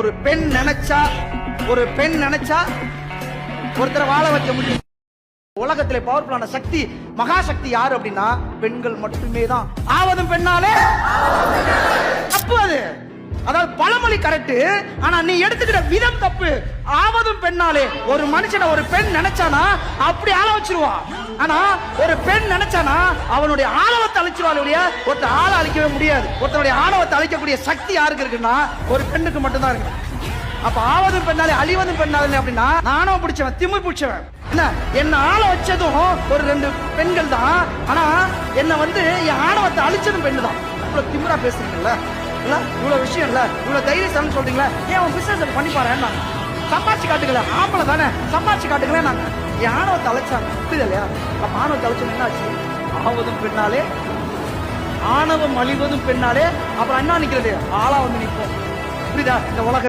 ஒரு பெண் நினைச்சா ஒருத்தரை வாழ வைக்க முடியும். உலகத்திலே பவர்ஃபுல்லான சக்தி, மகாசக்தி யாரு அப்படின்னா பெண்கள் மட்டுமே தான். ஆவதும் பெண்ணாலே தப்பு. அது அதாவது பழமொழி கரெக்ட், ஆனா நீ எடுத்துக்கிற விதம் தப்பு. ஆவதும் பெண்ணாலே. ஒரு மனுஷனை ஒரு பெண் நினைச்சானா அப்படி ஆள வச்சிருவா. ஆனா ஒரு பெண் நினைச்சானா அவனுடைய ஆணவத்தை அழிச்சிருவாள். ஒருத்தர் ஆள அழிக்கவே முடியாது. ஒருத்தருடைய ஆணவத்தை அழிக்கக்கூடிய சக்தி யாருக்கு இருக்குன்னா ஒரு பெண்ணுக்கு மட்டும்தான் இருக்கு. அப்ப ஆவதும் பெண்ணாலே அழிவதும் பெண்ணாலே அப்படின்னா நானும் பிடிச்சவன், திமிர் பிடிச்சவன். என்ன ஆள வச்சதும் ஒரு 2 பெண்கள் தான். ஆனா என்ன என் ஆணவத்தை அழிச்சதும் பெண்ணு தான். இவ்வளவு திமிரா பேசுறீங்கல்ல, இவ்வளவு விஷயம் இல்ல, இவ்வளவு தைரியம் சொல்றீங்களா? ஏன் உன் பிசினஸ் பண்ணி பாரு, சம்பாதிச்சு காட்டுக்கல. ஆம்பளை தானே, சம்பாதிச்சு காட்டுக்கல. நாங்க என் ஆணவத்தை அழைச்சாங்க, புரியுது இல்லையா? அப்ப ஆணவத்தை அழைச்சது என்னாச்சு? ஆவதும் பெண்ணாலே, ஆணவம் அழிவதும் பெண்ணாலே. அப்புறம் என்ன நிக்கிறது? ஆளா நிற்போம். புரியுதா? இந்த உலக